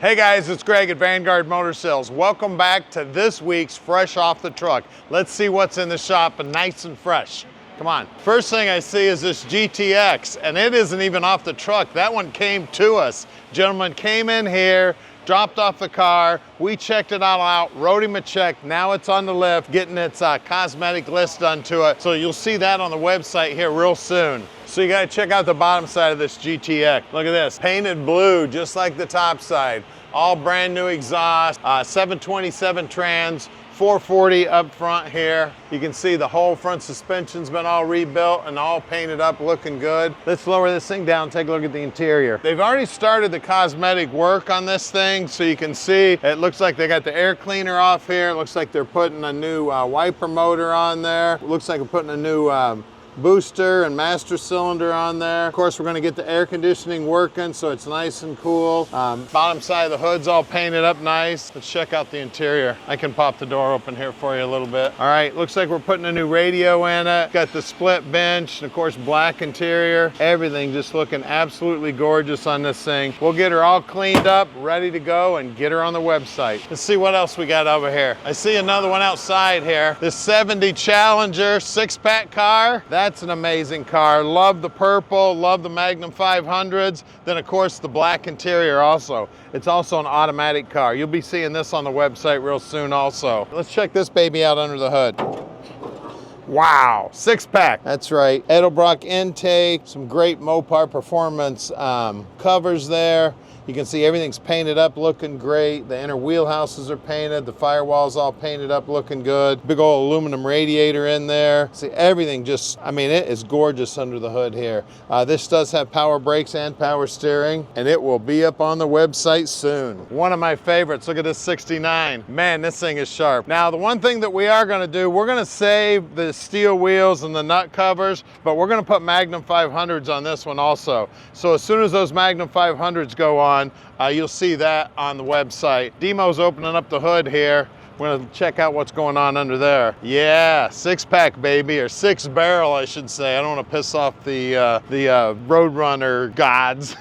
Hey guys, it's Greg at Vanguard Motor Sales. Welcome back to this week's Fresh Off the Truck. Let's see what's in the shop and nice and fresh. Come on. First thing I see is this GTX, and it isn't even off the truck. That one came to us. Gentleman came in here, dropped off the car, we checked it all out, wrote him a check, now it's on the lift, getting its cosmetic list done to it. So you'll see that on the website here real soon. So you gotta check out the bottom side of this GTX. Look at this, painted blue, just like the top side. All brand new exhaust, 727 trans, 440 up front here. You can see the whole front suspension's been all rebuilt and all painted up, looking good. Let's lower this thing down and take a look at the interior. They've already started the cosmetic work on this thing, so you can see it looks like they got the air cleaner off here. It looks like they're putting a new wiper motor on there. It looks like they're putting a new booster and master cylinder on there. Of course, we're going to get the air conditioning working so it's nice and cool. Bottom side of the hood's all painted up nice. Let's check out the interior. I can pop the door open here for you a little bit. All right, looks like we're putting a new radio in it. Got the split bench and of course black interior. Everything just looking absolutely gorgeous on this thing. We'll get her all cleaned up, ready to go, and get her on the website. Let's see what else we got over here. I see another one outside here. This 70 Challenger 6-pack car. That's an amazing car. Love the purple, love the Magnum 500s. Then of course the black interior also. It's also an automatic car. You'll be seeing this on the website real soon also. Let's check this baby out under the hood. Wow, 6-pack. That's right. Edelbrock intake, some great Mopar performance covers there. You can see everything's painted up, looking great. The inner wheelhouses are painted. The firewall's all painted up, looking good. Big old aluminum radiator in there. See, everything just, I mean, it is gorgeous under the hood here. This does have power brakes and power steering, and it will be up on the website soon. One of my favorites, look at this 69. Man, this thing is sharp. Now, the one thing that we are gonna do, we're gonna save the steel wheels and the nut covers, but we're gonna put Magnum 500s on this one also. So as soon as those Magnum 500s go on, you'll see that on the website. Demo's opening up the hood here. We're gonna check out what's going on under there. Yeah, 6-pack baby, or 6-barrel I should say. I don't wanna piss off the Roadrunner gods.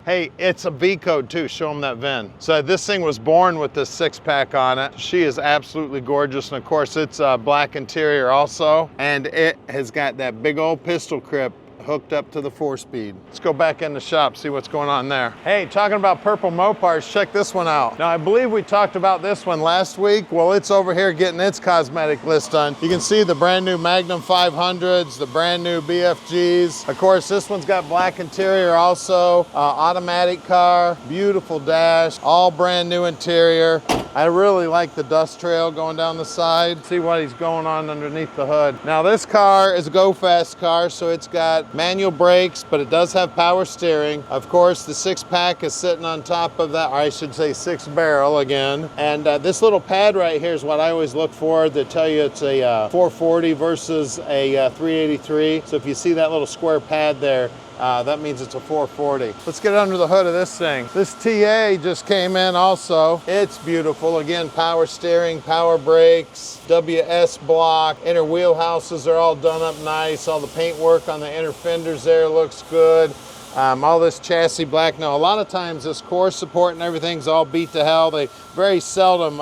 Hey, it's a V code too, show them that VIN. So this thing was born with this 6-pack on it. She is absolutely gorgeous, and of course it's black interior also, and it has got that big old pistol grip hooked up to the 4-speed. Let's go back in the shop, see what's going on there. Hey, talking about purple Mopars, check this one out. Now, I believe we talked about this one last week. Well, it's over here getting its cosmetic list done. You can see the brand new Magnum 500s, the brand new BFGs. Of course, this one's got black interior also, automatic car, beautiful dash, all brand new interior. I really like the dust trail going down the side. See what he's going on underneath the hood. Now, this car is a go-fast car, so it's got manual brakes, but it does have power steering. Of course, the 6-pack is sitting on top of that, or I should say 6-barrel again. And this little pad right here is what I always look for to tell you it's a 440 versus a 383. So if you see that little square pad there, that means it's a 440. Let's get under the hood of this thing. This TA just came in also. It's beautiful. Again, power steering, power brakes, WS block. Inner wheelhouses are all done up nice. All the paint work on the inner fenders there looks good. All this chassis black. Now, a lot of times this core support and everything's all beat to hell. They very seldom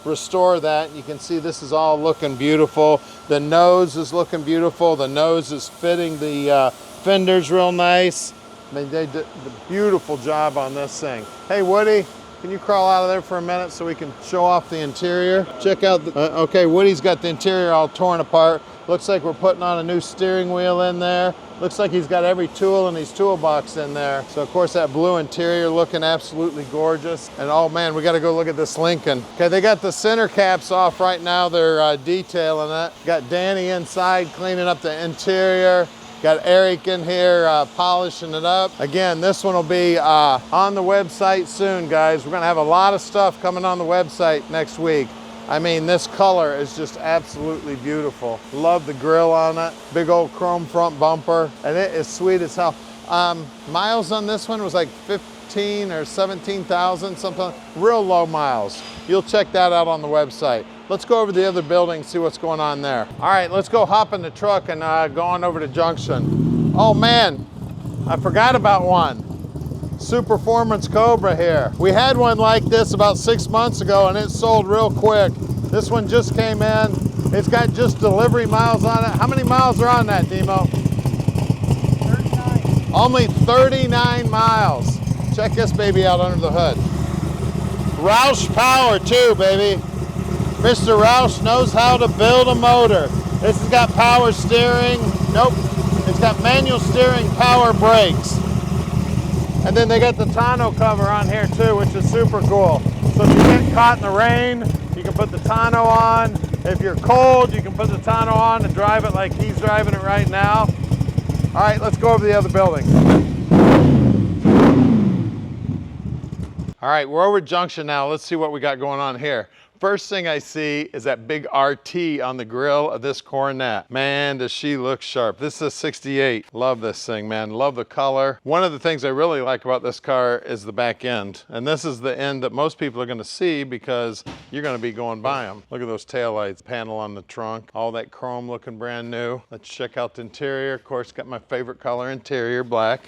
restore that. You can see this is all looking beautiful. The nose is looking beautiful. The nose is fitting the fenders real nice. They did a beautiful job on this thing. Hey, Woody, can you crawl out of there for a minute so we can show off the interior? Check out the, okay, Woody's got the interior all torn apart. Looks like we're putting on a new steering wheel in there. Looks like he's got every tool in his toolbox in there. So of course that blue interior looking absolutely gorgeous. And oh man, we gotta go look at this Lincoln. Okay, they got the center caps off right now. They're detailing it. Got Danny inside cleaning up the interior. Got Eric in here polishing it up. Again, this one will be on the website soon, guys. We're gonna have a lot of stuff coming on the website next week. I mean, this color is just absolutely beautiful. Love the grille on it. Big old chrome front bumper, and it is sweet as hell. Miles on this one was like 15 or 17,000, something, real low miles. You'll check that out on the website. Let's go over the other building, see what's going on there. All right, let's go hop in the truck and go on over to Junction. Oh man, I forgot about one. Superformance Cobra here. We had one like this about 6 months ago and it sold real quick. This one just came in. It's got just delivery miles on it. How many miles are on that, Demo? 39. Only 39 miles. Check this baby out under the hood. Roush power too, baby. Mr. Roush knows how to build a motor. This has got power steering. Nope. It's got manual steering, power brakes. And then they got the tonneau cover on here too, which is super cool. So if you get caught in the rain, you can put the tonneau on. If you're cold, you can put the tonneau on and drive it like he's driving it right now. All right, let's go over the other building. All right, we're over at Junction now. Let's see what we got going on here. First thing I see is that big RT on the grill of this Coronet. Man, does she look sharp. This is a 68. Love this thing, man. Love the color. One of the things I really like about this car is the back end. And this is the end that most people are gonna see because you're gonna be going by them. Look at those taillights, panel on the trunk, all that chrome looking brand new. Let's check out the interior. Of course, got my favorite color interior, black.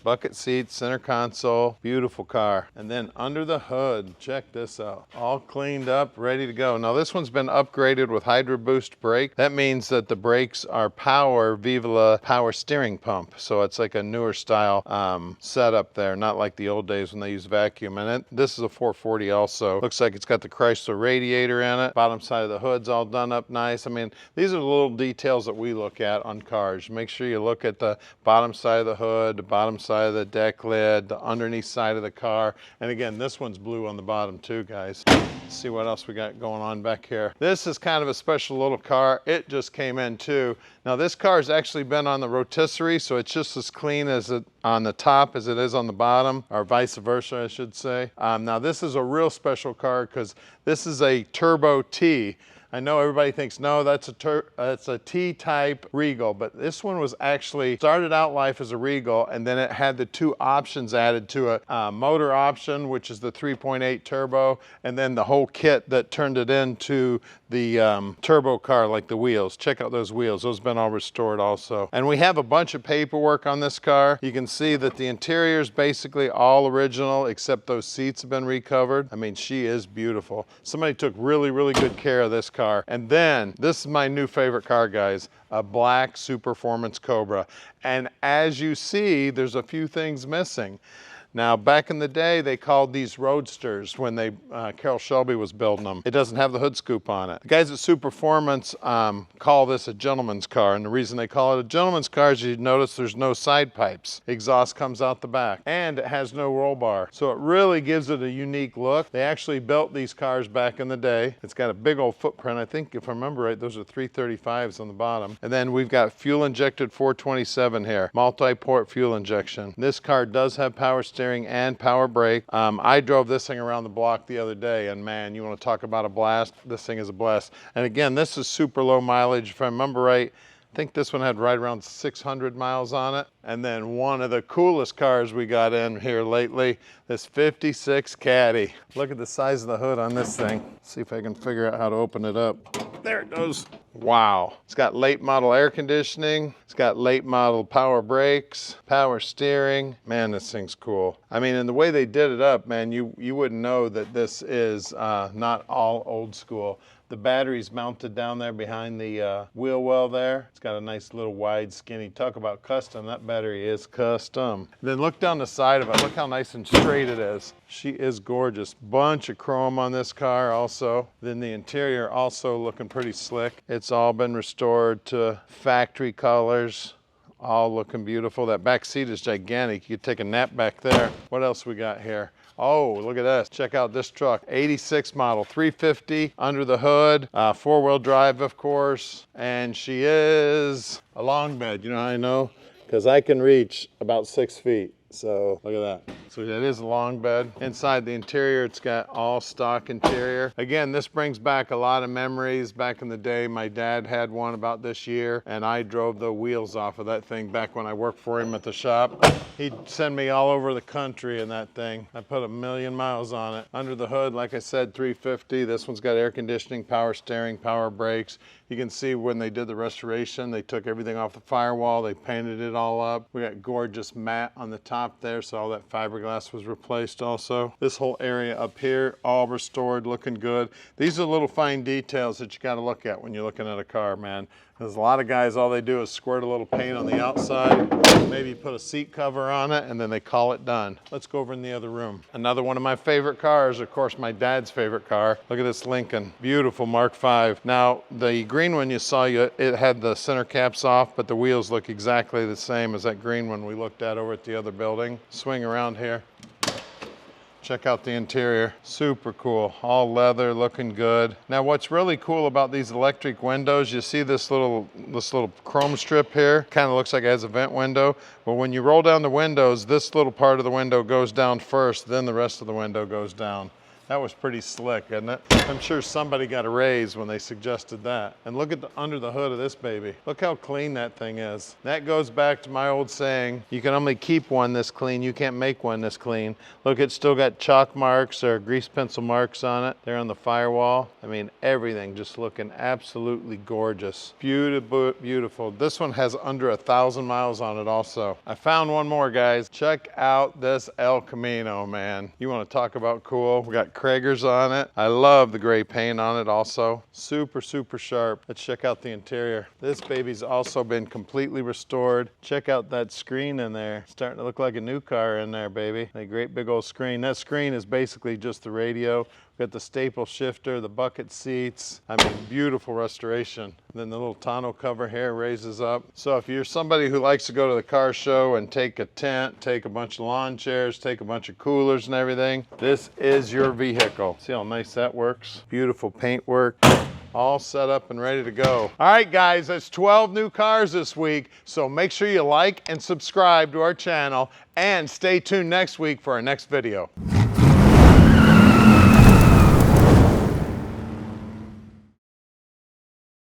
Bucket seats, center console, beautiful car. And then under the hood, check this out. All cleaned up, ready to go. Now this one's been upgraded with Hydro Boost brake. That means that the brakes are power Viva power steering pump. So it's like a newer style setup there, not like the old days when they use vacuum. And this is a 440 also. Looks like it's got the Chrysler radiator in it. Bottom side of the hood's all done up nice. I mean, these are the little details that we look at on cars. Make sure you look at the bottom side of the hood, the bottom side of the deck lid, the underneath side of the car. And again, this one's blue on the bottom too, guys. Let's see what else we got going on back here. This is kind of a special little car. It just came in too. Now this car has actually been on the rotisserie, so it's just as clean as it on the top as it is on the bottom, or vice versa, I should say. Now this is a real special car because this is a Turbo T. I know everybody thinks, no, that's a T-type Regal, but this one was actually started out life as a Regal, and then it had the two options added to a motor option, which is the 3.8 turbo, and then the whole kit that turned it into the turbo car, like the wheels. Check out those wheels. Those have been all restored also. And we have a bunch of paperwork on this car. You can see that the interior is basically all original, except those seats have been recovered. I mean, she is beautiful. Somebody took really, really good care of this car. And then, this is my new favorite car, guys, a black Superformance Cobra. And as you see, there's a few things missing. Now, back in the day, they called these roadsters when Carroll Shelby was building them. It doesn't have the hood scoop on it. The guys at Superformance call this a gentleman's car, and the reason they call it a gentleman's car is you notice there's no side pipes. Exhaust comes out the back, and it has no roll bar. So it really gives it a unique look. They actually built these cars back in the day. It's got a big old footprint. I think, if I remember right, those are 335s on the bottom. And then we've got fuel-injected 427 here, multi-port fuel injection. This car does have power steering and power brake. I drove this thing around the block the other day, and man, you want to talk about a blast, this thing is a blast. And again, this is super low mileage. If I remember right, I think this one had right around 600 miles on it. And then one of the coolest cars we got in here lately, this 56 Caddy. Look at the size of the hood on this thing. See if I can figure out how to open it up. There it goes. Wow. It's got late model air conditioning. It's got late model power brakes, power steering. Man, this thing's cool. I mean, and the way they did it up, man, you wouldn't know that this is not all old school. The battery's mounted down there behind the wheel well there. It's got a nice little wide, skinny, talk about custom. That battery is custom. Then look down the side of it. Look how nice and straight it is. She is gorgeous. Bunch of chrome on this car also. Then the interior also looking pretty slick. It's all been restored to factory colors. All looking beautiful. That back seat is gigantic. You could take a nap back there. What else we got here? Oh, look at this. Check out this truck. 86 model, 350 under the hood, four-wheel drive, of course. And she is a long bed. You know how I know? Because I can reach about 6 feet. So look at that. So that is a long bed. Inside the interior, it's got all stock interior. Again, this brings back a lot of memories. Back in the day, my dad had one about this year, and I drove the wheels off of that thing back when I worked for him at the shop. He'd send me all over the country in that thing. I put 1,000,000 miles on it. Under the hood, like I said, 350. This one's got air conditioning, power steering, power brakes. You can see when they did the restoration, they took everything off the firewall, they painted it all up. We got gorgeous matte on the top top there, so all that fiberglass was replaced also. This whole area up here, all restored, looking good. These are little fine details that you got to look at when you're looking at a car, man. There's a lot of guys, all they do is squirt a little paint on the outside, maybe put a seat cover on it, and then they call it done. Let's go over in the other room. Another one of my favorite cars, of course, my dad's favorite car. Look at this Lincoln, beautiful Mark V. Now, the green one you saw, it had the center caps off, but the wheels look exactly the same as that green one we looked at over at the other building. Swing around here. Check out the interior, super cool, all leather, looking good. Now what's really cool about these electric windows, you see this little chrome strip here, kind of looks like it has a vent window, but when you roll down the windows, this little part of the window goes down first, then the rest of the window goes down. That was pretty slick, isn't it? I'm sure somebody got a raise when they suggested that. And look at under the hood of this baby. Look how clean that thing is. That goes back to my old saying, you can only keep one this clean, you can't make one this clean. Look, it's still got chalk marks or grease pencil marks on it. They're on the firewall. I mean, everything just looking absolutely gorgeous. Beautiful, beautiful. This one has under 1,000 miles on it also. I found one more, guys. Check out this El Camino, man. You want to talk about cool? We got Kragers on it. I love the gray paint on it also. Super, super sharp. Let's check out the interior. This baby's also been completely restored. Check out that screen in there. Starting to look like a new car in there, baby. A great big old screen. That screen is basically just the radio. Got the staple shifter, the bucket seats. I mean, beautiful restoration. And then the little tonneau cover here raises up. So if you're somebody who likes to go to the car show and take a tent, take a bunch of lawn chairs, take a bunch of coolers and everything, this is your vehicle. See how nice that works? Beautiful paint work. All set up and ready to go. All right, guys, that's 12 new cars this week. So make sure you like and subscribe to our channel and stay tuned next week for our next video.